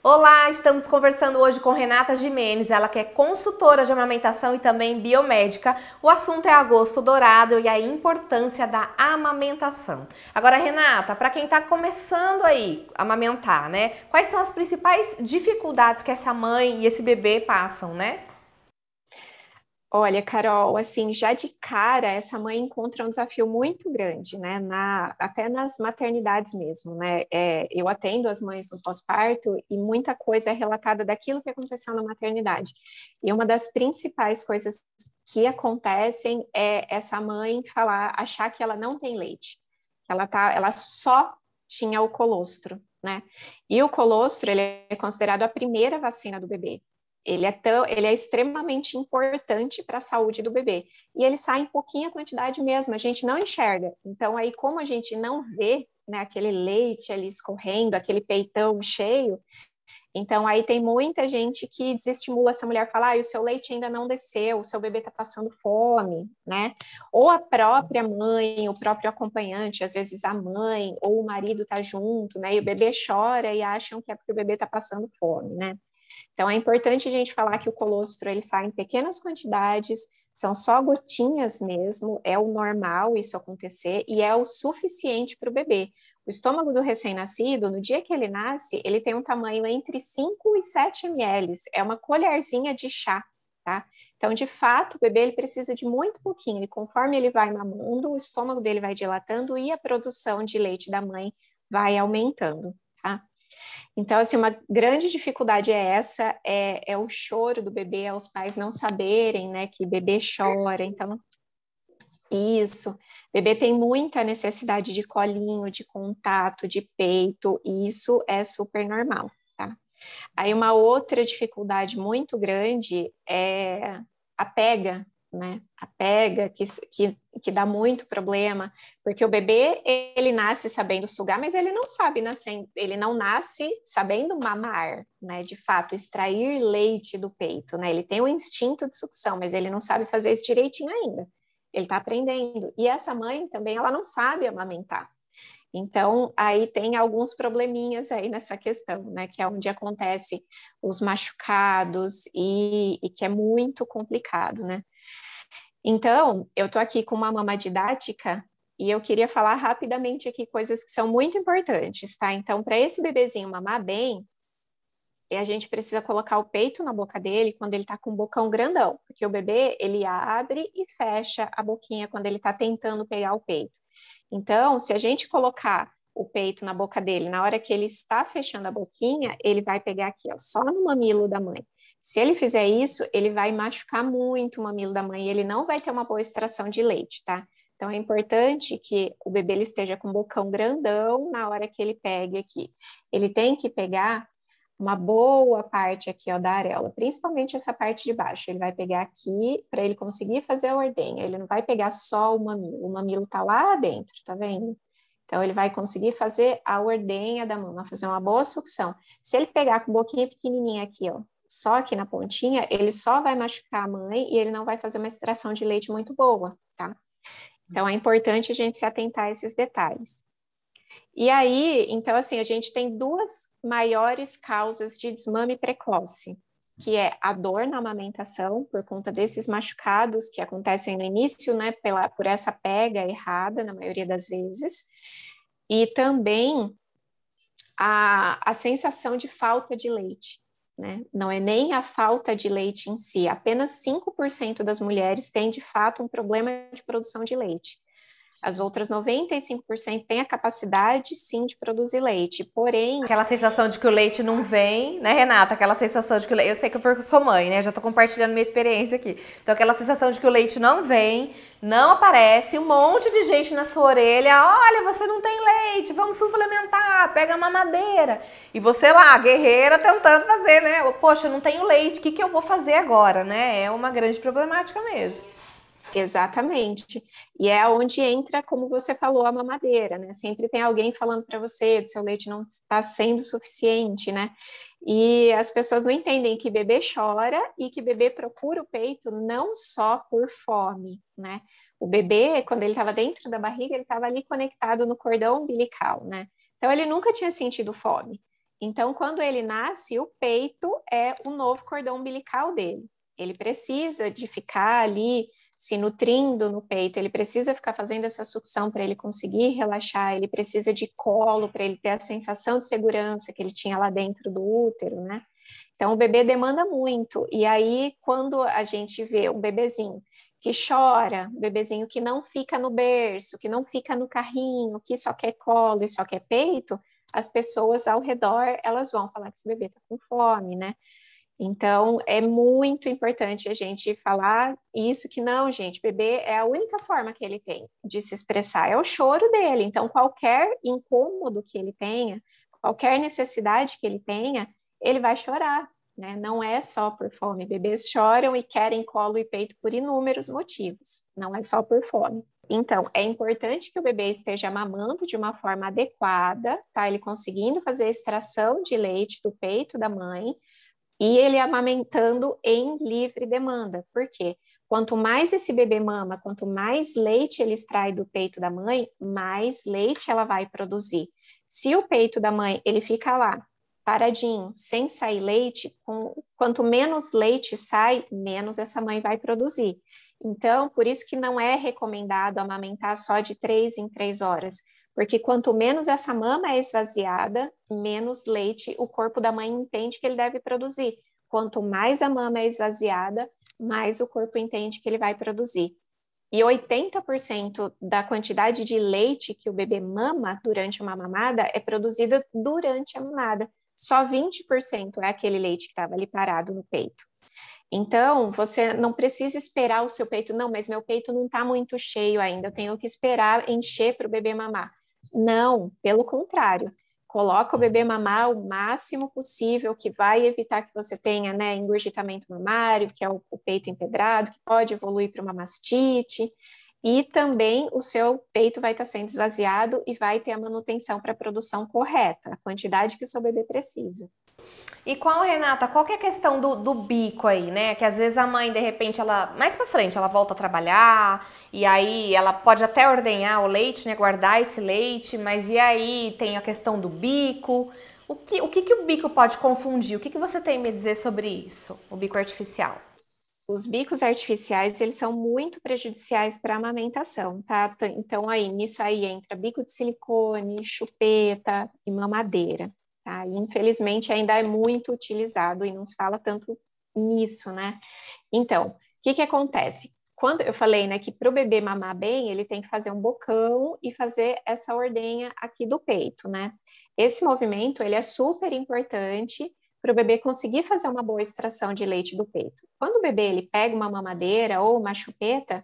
Olá, estamos conversando hoje com Renata Gimenez, ela que é consultora de amamentação e também biomédica. O assunto é agosto dourado e a importância da amamentação. Agora, Renata, para quem está começando aí a amamentar, né? Quais são as principais dificuldades que essa mãe e esse bebê passam, né? Olha, Carol, assim, já de cara, essa mãe encontra um desafio muito grande, né? Até nas maternidades mesmo, né? Eu atendo as mães no pós-parto e muita coisa é relatada daquilo que aconteceu na maternidade. E uma das principais coisas que acontecem é essa mãe falar, achar que ela não tem leite, ela só tinha o colostro, né? E o colostro, ele é considerado a primeira vacina do bebê. Ele é extremamente importante para a saúde do bebê. E ele sai em pouquinha quantidade mesmo, a gente não enxerga. Então, aí, como a gente não vê, né, aquele leite ali escorrendo, aquele peitão cheio, então aí tem muita gente que desestimula essa mulher, fala, o seu leite ainda não desceu, o seu bebê está passando fome, né? Ou a própria mãe, o próprio acompanhante, às vezes a mãe ou o marido está junto, né? E o bebê chora e acham que é porque o bebê está passando fome, né? Então é importante a gente falar que o colostro ele sai em pequenas quantidades, são só gotinhas mesmo, é o normal isso acontecer e é o suficiente para o bebê. O estômago do recém-nascido, no dia que ele nasce, ele tem um tamanho entre 5 e 7 ml, é uma colherzinha de chá, tá? Então, de fato, o bebê ele precisa de muito pouquinho e conforme ele vai mamando, o estômago dele vai dilatando e a produção de leite da mãe vai aumentando, tá? Então, assim, uma grande dificuldade é essa, é o choro do bebê, é os pais não saberem, né, que bebê chora. Então, isso, bebê tem muita necessidade de colinho, de contato, de peito, e isso é super normal, tá? Aí uma outra dificuldade muito grande é a pega, né? A pega que dá muito problema, porque o bebê ele nasce sabendo sugar, mas ele não sabe nascer, ele não nasce sabendo mamar, né? De fato, extrair leite do peito, né? Ele tem o instinto de sucção, mas ele não sabe fazer isso direitinho ainda. Ele está aprendendo. E essa mãe também, ela não sabe amamentar. Então, aí tem alguns probleminhas aí nessa questão, né? Que é onde acontece os machucados e que é muito complicado, né? Então, eu tô aqui com uma mama didática e eu queria falar rapidamente aqui coisas que são muito importantes, tá? Então, para esse bebezinho mamar bem, a gente precisa colocar o peito na boca dele quando ele tá com o bocão grandão, porque o bebê, ele abre e fecha a boquinha quando ele tá tentando pegar o peito. Então, se a gente colocar o peito na boca dele, na hora que ele está fechando a boquinha, ele vai pegar aqui, ó, só no mamilo da mãe. Se ele fizer isso, ele vai machucar muito o mamilo da mãe e ele não vai ter uma boa extração de leite, tá? Então, é importante que o bebê ele esteja com o bocão grandão na hora que ele pegue aqui. Ele tem que pegar uma boa parte aqui, ó, da areola, principalmente essa parte de baixo. Ele vai pegar aqui para ele conseguir fazer a ordenha. Ele não vai pegar só o mamilo tá lá dentro, tá vendo? Então ele vai conseguir fazer a ordenha da mama, fazer uma boa sucção. Se ele pegar com boquinha pequenininha aqui, ó, só aqui na pontinha, ele só vai machucar a mãe e ele não vai fazer uma extração de leite muito boa, tá? Então é importante a gente se atentar a esses detalhes. E aí, então, assim, a gente tem duas maiores causas de desmame precoce, que é a dor na amamentação, por conta desses machucados que acontecem no início, né, por essa pega errada, na maioria das vezes, e também a sensação de falta de leite, né? Não é nem a falta de leite em si, apenas 5% das mulheres têm, de fato, um problema de produção de leite. As outras 95% têm a capacidade, sim, de produzir leite, porém... Aquela sensação de que o leite não vem, né, Renata? Aquela sensação de que o leite... Eu sei que eu sou mãe, né? Já tô compartilhando minha experiência aqui. Então, aquela sensação de que o leite não vem, não aparece, um monte de gente na sua orelha. Olha, você não tem leite, vamos suplementar, pega a mamadeira. E você lá, guerreira, tentando fazer, né? Poxa, eu não tenho leite, o que que eu vou fazer agora, né? É uma grande problemática mesmo. Exatamente. E é onde entra, como você falou, a mamadeira, né? Sempre tem alguém falando para você, do seu leite não está sendo suficiente, né? E as pessoas não entendem que bebê chora e que bebê procura o peito não só por fome, né? O bebê, quando ele estava dentro da barriga, ele estava ali conectado no cordão umbilical, né? Então ele nunca tinha sentido fome. Então, quando ele nasce, o peito é o novo cordão umbilical dele. Ele precisa de ficar ali se nutrindo no peito, ele precisa ficar fazendo essa sucção para ele conseguir relaxar, ele precisa de colo para ele ter a sensação de segurança que ele tinha lá dentro do útero, né? Então, o bebê demanda muito. E aí, quando a gente vê um bebezinho que chora, um bebezinho que não fica no berço, que não fica no carrinho, que só quer colo e só quer peito, as pessoas ao redor, elas vão falar que esse bebê está com fome, né? Então, é muito importante a gente falar isso, que não, gente, bebê é a única forma que ele tem de se expressar, é o choro dele. Então, qualquer incômodo que ele tenha, qualquer necessidade que ele tenha, ele vai chorar, né? Não é só por fome. Bebês choram e querem colo e peito por inúmeros motivos, não é só por fome. Então, é importante que o bebê esteja mamando de uma forma adequada, tá? Ele conseguindo fazer a extração de leite do peito da mãe, e ele amamentando em livre demanda. Por quê? Quanto mais esse bebê mama, quanto mais leite ele extrai do peito da mãe, mais leite ela vai produzir. Se o peito da mãe ele fica lá paradinho, sem sair leite, quanto menos leite sai, menos essa mãe vai produzir. Então, por isso que não é recomendado amamentar só de 3 em 3 horas, porque quanto menos essa mama é esvaziada, menos leite o corpo da mãe entende que ele deve produzir. Quanto mais a mama é esvaziada, mais o corpo entende que ele vai produzir. E 80% da quantidade de leite que o bebê mama durante uma mamada é produzida durante a mamada. Só 20% é aquele leite que estava ali parado no peito. Então, você não precisa esperar o seu peito, não, mas meu peito não está muito cheio ainda, eu tenho que esperar encher para o bebê mamar. Não, pelo contrário, coloca o bebê mamar o máximo possível, que vai evitar que você tenha, né, engurgitamento mamário, que é o peito empedrado, que pode evoluir para uma mastite, e também o seu peito vai estar sendo esvaziado e vai ter a manutenção para a produção correta, a quantidade que o seu bebê precisa. E qual, Renata, qual que é a questão do bico aí, né? Que às vezes a mãe, de repente, ela mais pra frente, ela volta a trabalhar, e aí ela pode até ordenhar o leite, né? Guardar esse leite, mas e aí tem a questão do bico. O que o bico pode confundir? O que você tem a me dizer sobre isso, o bico artificial? Os bicos artificiais, eles são muito prejudiciais para a amamentação, tá? Então, aí, nisso aí entra bico de silicone, chupeta e mamadeira, tá? E, infelizmente, ainda é muito utilizado e não se fala tanto nisso, né? Então, o que que acontece? Quando eu falei, né, que para o bebê mamar bem, ele tem que fazer um bocão e fazer essa ordenha aqui do peito, né? Esse movimento, ele é super importante para o bebê conseguir fazer uma boa extração de leite do peito. Quando o bebê ele pega uma mamadeira ou uma chupeta,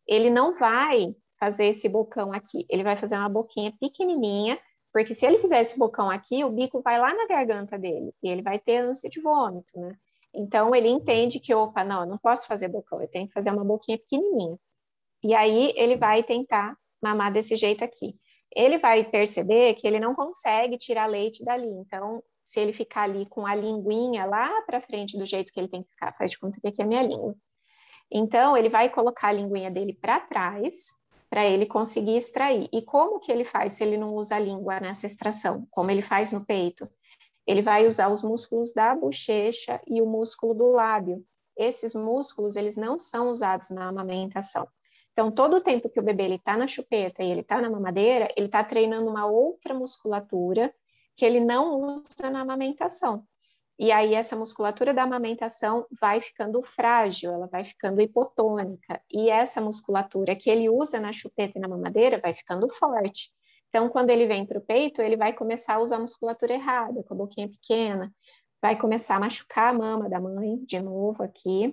ele não vai fazer esse bocão aqui, ele vai fazer uma boquinha pequenininha, porque se ele fizer esse bocão aqui, o bico vai lá na garganta dele e ele vai ter ânsia de vômito, né? Então ele entende que, opa, não, eu não posso fazer bocão, eu tenho que fazer uma boquinha pequenininha. E aí ele vai tentar mamar desse jeito aqui. Ele vai perceber que ele não consegue tirar leite dali, então se ele ficar ali com a linguinha lá para frente do jeito que ele tem que ficar, faz de conta que aqui é a minha língua. Então, ele vai colocar a linguinha dele para trás, para ele conseguir extrair. E como que ele faz se ele não usa a língua nessa extração? Como ele faz no peito? Ele vai usar os músculos da bochecha e o músculo do lábio. Esses músculos, eles não são usados na amamentação. Então, todo o tempo que o bebê está na chupeta e ele está na mamadeira, ele está treinando uma outra musculatura que ele não usa na amamentação. E aí essa musculatura da amamentação vai ficando frágil, ela vai ficando hipotônica. E essa musculatura que ele usa na chupeta e na mamadeira vai ficando forte. Então, quando ele vem para o peito, ele vai começar a usar a musculatura errada, com a boquinha pequena, vai começar a machucar a mama da mãe, de novo aqui,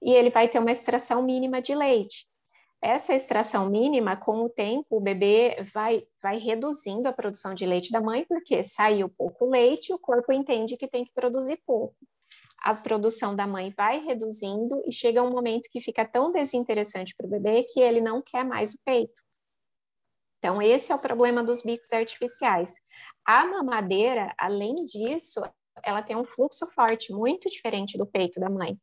e ele vai ter uma extração mínima de leite. Essa extração mínima, com o tempo, o bebê vai reduzindo a produção de leite da mãe, porque saiu pouco leite, o corpo entende que tem que produzir pouco. A produção da mãe vai reduzindo e chega um momento que fica tão desinteressante para o bebê que ele não quer mais o peito. Então, esse é o problema dos bicos artificiais. A mamadeira, além disso, ela tem um fluxo forte, muito diferente do peito da mãe.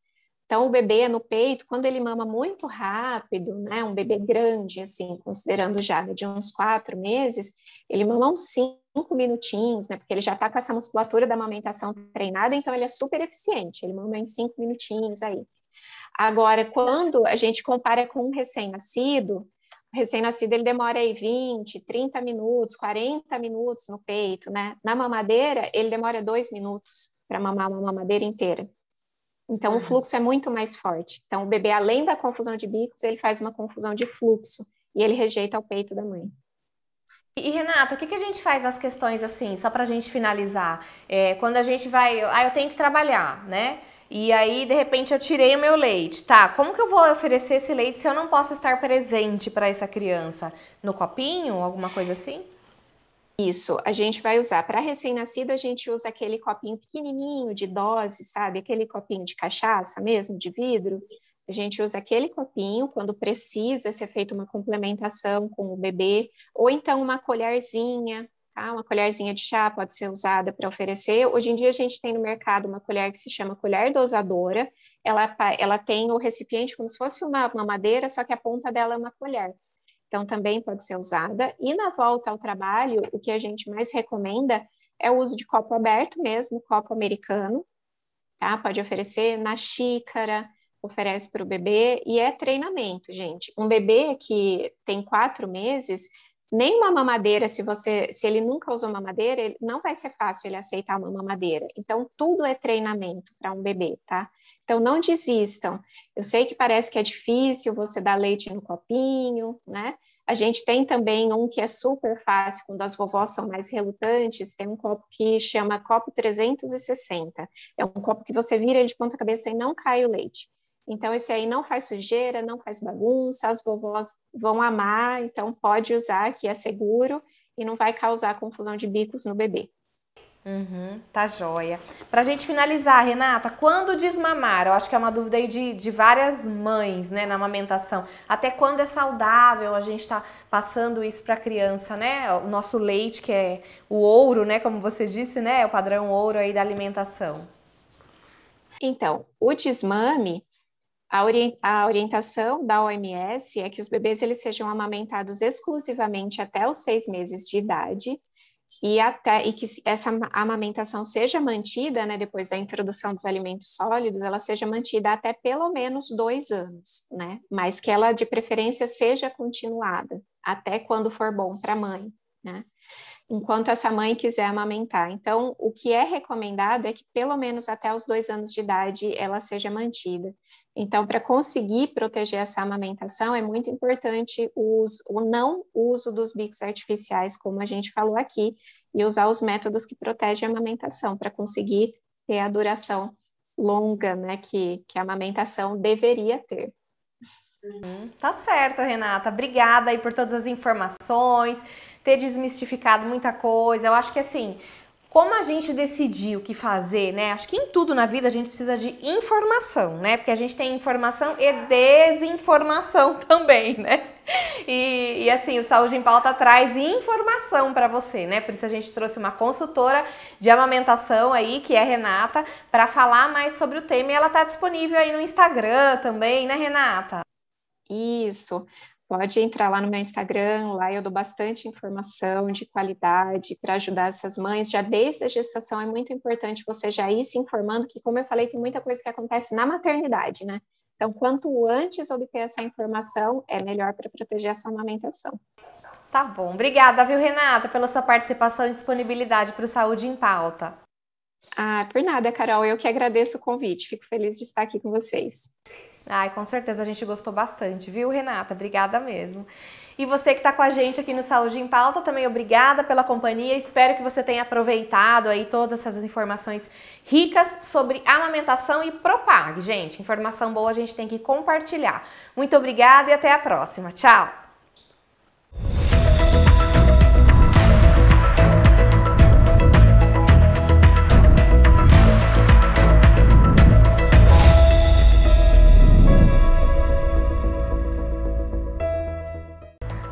Então, o bebê no peito, quando ele mama muito rápido, né, um bebê grande, assim, considerando já de uns 4 meses, ele mama uns 5 minutinhos, né, porque ele já está com essa musculatura da amamentação treinada, então ele é super eficiente, ele mama em 5 minutinhos aí. Agora, quando a gente compara com um recém-nascido, o recém-nascido ele demora aí 20, 30 minutos, 40 minutos no peito, né? Na mamadeira, ele demora 2 minutos para mamar uma mamadeira inteira. Então, o fluxo é muito mais forte. Então, o bebê, além da confusão de bicos, ele faz uma confusão de fluxo e ele rejeita o peito da mãe. E Renata, o que a gente faz nas questões assim, só pra gente finalizar? Quando a gente vai, eu tenho que trabalhar, né? E aí, de repente, eu tirei o meu leite. Tá, como que eu vou oferecer esse leite se eu não posso estar presente para essa criança? No copinho, alguma coisa assim? Isso, a gente vai usar. Para recém-nascido, a gente usa aquele copinho pequenininho de dose, sabe? Aquele copinho de cachaça mesmo, de vidro. A gente usa aquele copinho quando precisa ser feita uma complementação com o bebê, ou então uma colherzinha, tá? Uma colherzinha de chá pode ser usada para oferecer. Hoje em dia a gente tem no mercado uma colher que se chama colher dosadora. Ela tem o recipiente como se fosse uma mamadeira, só que a ponta dela é uma colher. Então, também pode ser usada. E na volta ao trabalho, o que a gente mais recomenda é o uso de copo aberto mesmo, copo americano, tá? Pode oferecer na xícara, oferece para o bebê, e é treinamento, gente. Um bebê que tem 4 meses, nem uma mamadeira, se ele nunca usou mamadeira, não vai ser fácil ele aceitar uma mamadeira. Então, tudo é treinamento para um bebê, tá? Então, não desistam. Eu sei que parece que é difícil você dar leite no copinho, né? A gente tem também um que é super fácil, quando as vovós são mais relutantes, tem um copo que chama copo 360. É um copo que você vira ele de ponta cabeça e não cai o leite. Então, esse aí não faz sujeira, não faz bagunça, as vovós vão amar, então pode usar, que é seguro e não vai causar confusão de bicos no bebê. Tá joia. Pra gente finalizar, Renata, quando desmamar? Eu acho que é uma dúvida aí de várias mães, né, na amamentação. Até quando é saudável a gente tá passando isso pra criança, né? O nosso leite, que é o ouro, né, como você disse, né, o padrão ouro aí da alimentação. Então, o desmame, a orientação da OMS é que os bebês eles sejam amamentados exclusivamente até os 6 meses de idade, e que essa amamentação seja mantida, né, depois da introdução dos alimentos sólidos, ela seja mantida até pelo menos 2 anos, né, mas que ela de preferência seja continuada até quando for bom para a mãe, né, enquanto essa mãe quiser amamentar. Então, o que é recomendado é que pelo menos até os 2 anos de idade ela seja mantida. Então, para conseguir proteger essa amamentação, é muito importante o não uso dos bicos artificiais, como a gente falou aqui, e usar os métodos que protegem a amamentação, para conseguir ter a duração longa, né, que a amamentação deveria ter. Tá certo, Renata. Obrigada aí por todas as informações, ter desmistificado muita coisa. Eu acho que assim, como a gente decidir o que fazer, né? Acho que em tudo na vida a gente precisa de informação, né? Porque a gente tem informação e desinformação também, né? E assim, o Saúde em Pauta traz informação para você, né? Por isso a gente trouxe uma consultora de amamentação aí, que é a Renata, para falar mais sobre o tema. E ela tá disponível aí no Instagram também, né, Renata? Isso. Pode entrar lá no meu Instagram, lá eu dou bastante informação de qualidade para ajudar essas mães. Já desde a gestação é muito importante você já ir se informando, que como eu falei, tem muita coisa que acontece na maternidade, né? Então, quanto antes obter essa informação, é melhor para proteger essa amamentação. Tá bom. Obrigada, viu, Renata, pela sua participação e disponibilidade para o Saúde em Pauta. Ah, por nada, Carol. Eu que agradeço o convite. Fico feliz de estar aqui com vocês. Ai, com certeza a gente gostou bastante, viu, Renata? Obrigada mesmo. E você que está com a gente aqui no Saúde em Pauta, também obrigada pela companhia. Espero que você tenha aproveitado aí todas essas informações ricas sobre amamentação e propague. Gente, informação boa a gente tem que compartilhar. Muito obrigada e até a próxima. Tchau!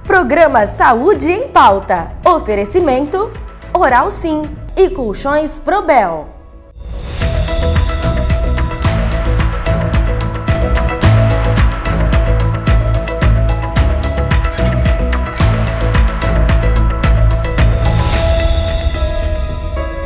Programa Saúde em Pauta. Oferecimento Oral Sim e Colchões Probel.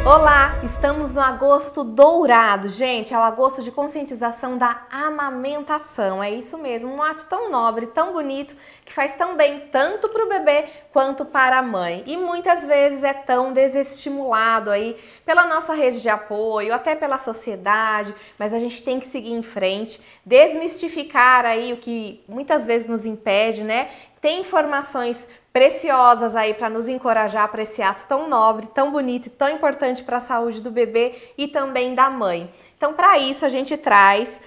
Olá, estamos no agosto dourado, gente, é o agosto de conscientização da amamentação, é isso mesmo, um ato tão nobre, tão bonito, que faz tão bem tanto para o bebê quanto para a mãe e muitas vezes é tão desestimulado aí pela nossa rede de apoio, até pela sociedade, mas a gente tem que seguir em frente, desmistificar aí o que muitas vezes nos impede, né? Tem informações preciosas aí para nos encorajar para esse ato tão nobre, tão bonito e tão importante para a saúde do bebê e também da mãe. Então, para isso, a gente traz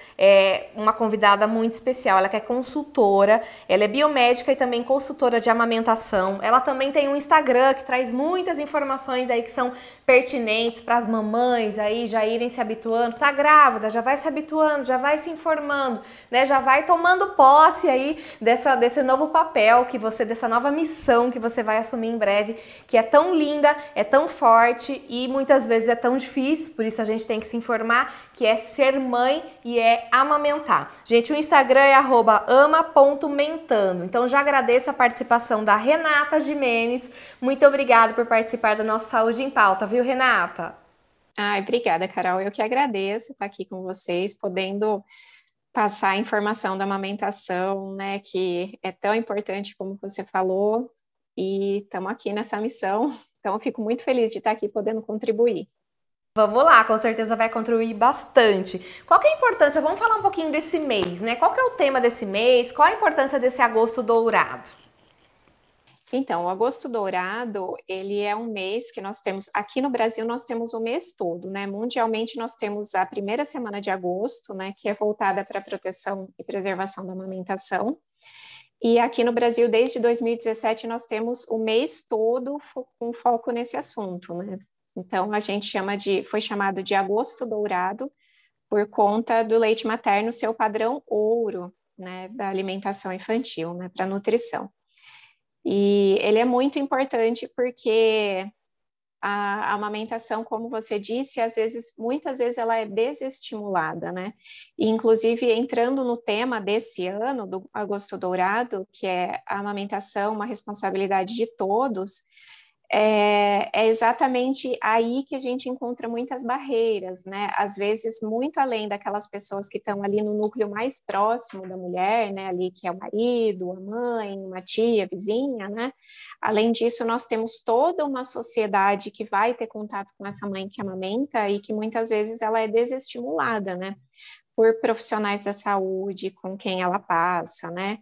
uma convidada muito especial. Ela que é consultora, ela é biomédica e também consultora de amamentação. Ela também tem um Instagram que traz muitas informações aí que são pertinentes para as mamães aí já irem se habituando. Tá grávida, já vai se habituando, já vai se informando, né? Já vai tomando posse aí desse novo papel que você, dessa nova missão que você vai assumir em breve, que é tão linda, é tão forte e muitas vezes é tão difícil, por isso a gente tem que se informar, que é ser mãe e é amamentar. Gente, o Instagram é @ama.mentando. Então já agradeço a participação da Renata Gimenez. Muito obrigada por participar do nosso Saúde em Pauta, viu, Renata? Ai, obrigada, Carol. Eu que agradeço estar aqui com vocês, podendo passar a informação da amamentação, né, que é tão importante como você falou, e estamos aqui nessa missão, então eu fico muito feliz de estar aqui podendo contribuir. Vamos lá, com certeza vai contribuir bastante. Qual que é a importância? Vamos falar um pouquinho desse mês, né? Qual que é o tema desse mês? Qual a importância desse agosto dourado? Então, o Agosto Dourado, ele é um mês que nós temos, aqui no Brasil nós temos o mês todo, né? Mundialmente nós temos a primeira semana de agosto, né? Que é voltada para a proteção e preservação da amamentação. E aqui no Brasil, desde 2017, nós temos o mês todo com foco nesse assunto, né? Então, a gente foi chamado de Agosto Dourado por conta do leite materno ser o padrão ouro, né? Da alimentação infantil, né? Para nutrição. E ele é muito importante porque a amamentação, como você disse, muitas vezes ela é desestimulada, né? E, inclusive, entrando no tema desse ano, do Agosto Dourado, que é a amamentação, uma responsabilidade de todos, é exatamente aí que a gente encontra muitas barreiras, né? Às vezes, muito além daquelas pessoas que estão ali no núcleo mais próximo da mulher, né? Ali que é o marido, a mãe, uma tia, vizinha, né? Além disso, nós temos toda uma sociedade que vai ter contato com essa mãe que amamenta e que muitas vezes ela é desestimulada, né? Por profissionais da saúde com quem ela passa, né?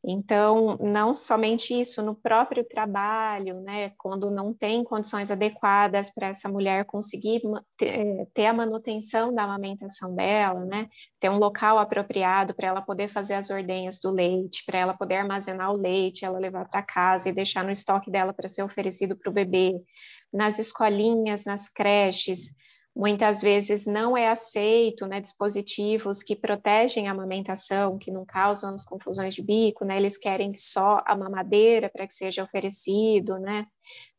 Então, não somente isso, no próprio trabalho, né? Quando não tem condições adequadas para essa mulher conseguir ter a manutenção da amamentação dela, né? Ter um local apropriado para ela poder fazer as ordenhas do leite, para ela poder armazenar o leite, ela levar para casa e deixar no estoque dela para ser oferecido para o bebê. Nas escolinhas, nas creches, muitas vezes não é aceito, né, dispositivos que protegem a amamentação, que não causam as confusões de bico, né, eles querem só a mamadeira para que seja oferecido, né,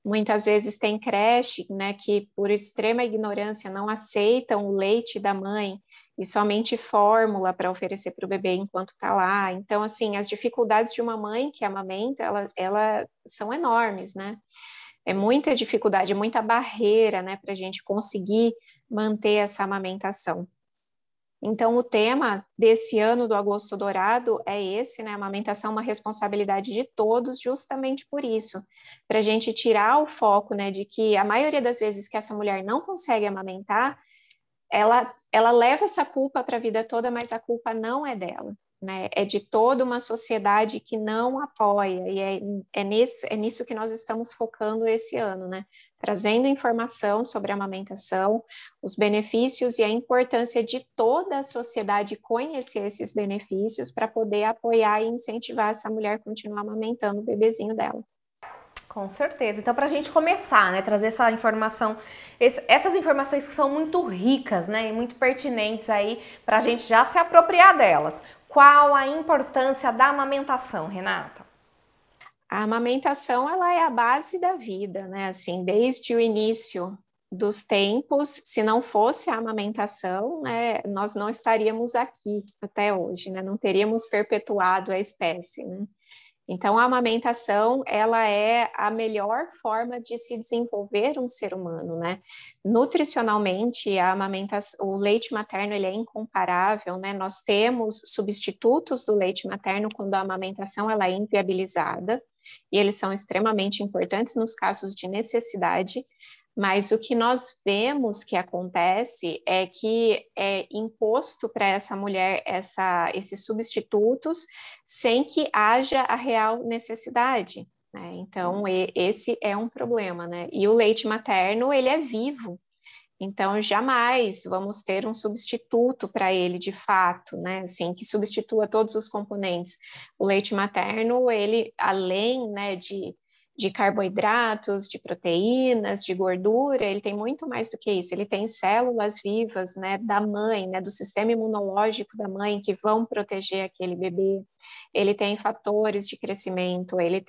muitas vezes tem creche, né, que por extrema ignorância não aceitam o leite da mãe e somente fórmula para oferecer para o bebê enquanto está lá, então, assim, as dificuldades de uma mãe que amamenta, ela são enormes, né, é muita dificuldade, muita barreira, né, para a gente conseguir manter essa amamentação. Então, o tema desse ano do Agosto Dourado é esse, né, a amamentação é uma responsabilidade de todos, justamente por isso, para a gente tirar o foco, né, de que a maioria das vezes que essa mulher não consegue amamentar, ela leva essa culpa para a vida toda, mas a culpa não é dela. Né, é de toda uma sociedade que não apoia, e é nisso que nós estamos focando esse ano, né? Trazendo informação sobre a amamentação, os benefícios e a importância de toda a sociedade conhecer esses benefícios para poder apoiar e incentivar essa mulher a continuar amamentando o bebezinho dela. Com certeza. Então, para a gente começar, né, trazer essa informação, essas informações que são muito ricas, né, e muito pertinentes aí, para a gente já se apropriar delas. Qual a importância da amamentação, Renata? A amamentação, ela é a base da vida, né, assim, desde o início dos tempos, se não fosse a amamentação, né, nós não estaríamos aqui até hoje, né, não teríamos perpetuado a espécie, né. Então, a amamentação, ela é a melhor forma de se desenvolver um ser humano, né? Nutricionalmente, a amamentação, o leite materno, ele é incomparável, né? Nós temos substitutos do leite materno quando a amamentação, ela é inviabilizada, e eles são extremamente importantes nos casos de necessidade, mas o que nós vemos que acontece é que é imposto para essa mulher esses substitutos sem que haja a real necessidade, né? Então, esse é um problema, né? E o leite materno, ele é vivo, então jamais vamos ter um substituto para ele de fato, né? Assim, que substitua todos os componentes. O leite materno, ele, além, né, de carboidratos, de proteínas, de gordura, ele tem muito mais do que isso. Ele tem células vivas, né, da mãe, né, do sistema imunológico da mãe que vão proteger aquele bebê. Ele tem fatores de crescimento, ele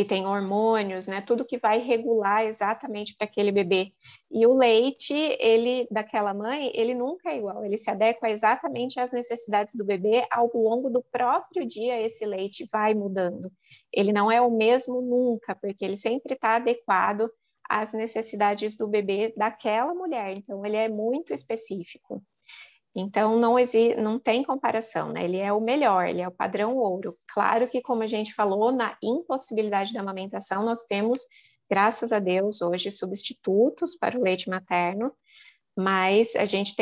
tem hormônios, né, tudo que vai regular exatamente para aquele bebê. E o leite, ele daquela mãe, ele nunca é igual, ele se adequa exatamente às necessidades do bebê. Ao longo do próprio dia, esse leite vai mudando. Ele não é o mesmo nunca, porque ele sempre está adequado às necessidades do bebê daquela mulher. Então, ele é muito específico. Então, não tem comparação, né? Ele é o melhor, ele é o padrão ouro. Claro que, como a gente falou, na impossibilidade da amamentação, nós temos, graças a Deus, hoje substitutos para o leite materno, mas a gente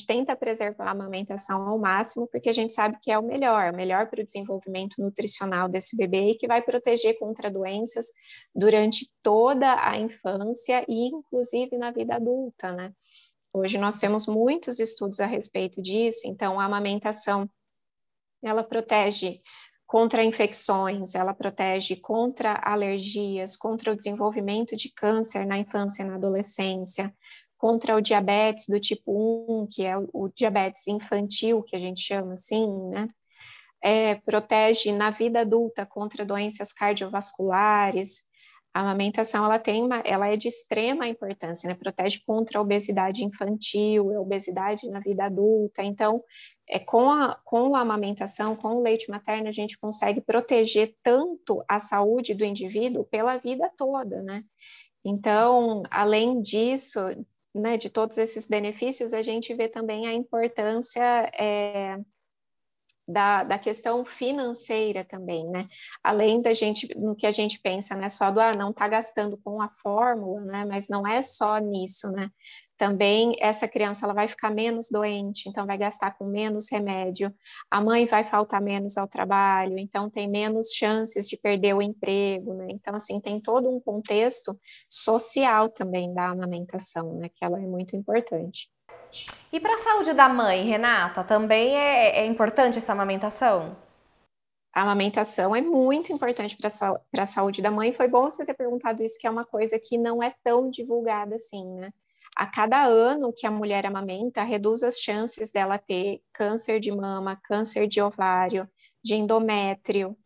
tenta preservar a amamentação ao máximo, porque a gente sabe que é o melhor para o desenvolvimento nutricional desse bebê e que vai proteger contra doenças durante toda a infância e, inclusive, na vida adulta, né? Hoje nós temos muitos estudos a respeito disso, então a amamentação, ela protege contra infecções, ela protege contra alergias, contra o desenvolvimento de câncer na infância e na adolescência, contra o diabetes do tipo 1, que é o diabetes infantil, que a gente chama assim, né? Protege na vida adulta contra doenças cardiovasculares. A amamentação, ela é de extrema importância, né? Protege contra a obesidade infantil, a obesidade na vida adulta. Então, com a amamentação, com o leite materno, a gente consegue proteger tanto a saúde do indivíduo pela vida toda, né? Então, além disso, né, de todos esses benefícios, a gente vê também a importância da questão financeira também, né? Além no que a gente pensa, né? Só do não tá gastando com a fórmula, né? Mas não é só nisso, né? Também essa criança, ela vai ficar menos doente, então vai gastar com menos remédio, a mãe vai faltar menos ao trabalho, então tem menos chances de perder o emprego, né? Então, assim, tem todo um contexto social também da amamentação, né? Que ela é muito importante. E para a saúde da mãe, Renata, também é importante essa amamentação? A amamentação é muito importante para a saúde da mãe. Foi bom você ter perguntado isso, que é uma coisa que não é tão divulgada assim, né? A cada ano que a mulher amamenta, reduz as chances dela ter câncer de mama, câncer de ovário, de endométrio.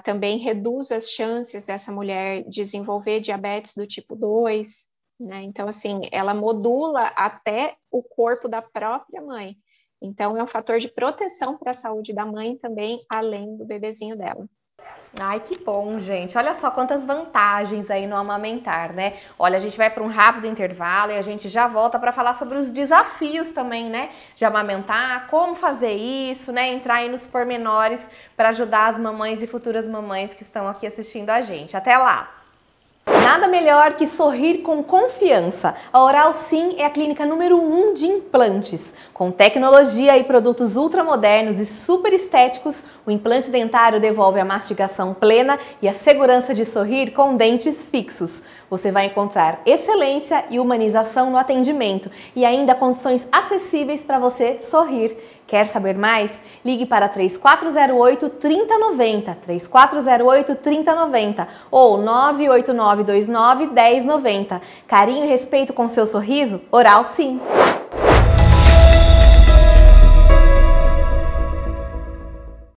Também reduz as chances dessa mulher desenvolver diabetes do tipo 2, né? Então, assim, ela modula até o corpo da própria mãe. Então, é um fator de proteção para a saúde da mãe também, além do bebezinho dela. Ai, que bom, gente. Olha só quantas vantagens aí no amamentar, né? Olha, a gente vai para um rápido intervalo e a gente já volta para falar sobre os desafios também, né? De amamentar, como fazer isso, né? Entrar aí nos pormenores para ajudar as mamães e futuras mamães que estão aqui assistindo a gente. Até lá! Nada melhor que sorrir com confiança. A Oral Sim é a clínica número 1 de implantes. Com tecnologia e produtos ultramodernos e super estéticos, o implante dentário devolve a mastigação plena e a segurança de sorrir com dentes fixos. Você vai encontrar excelência e humanização no atendimento e ainda condições acessíveis para você sorrir. Quer saber mais? Ligue para 3408-3090, 3408-3090 ou 98929-1090. Carinho e respeito com seu sorriso? Oral Sim!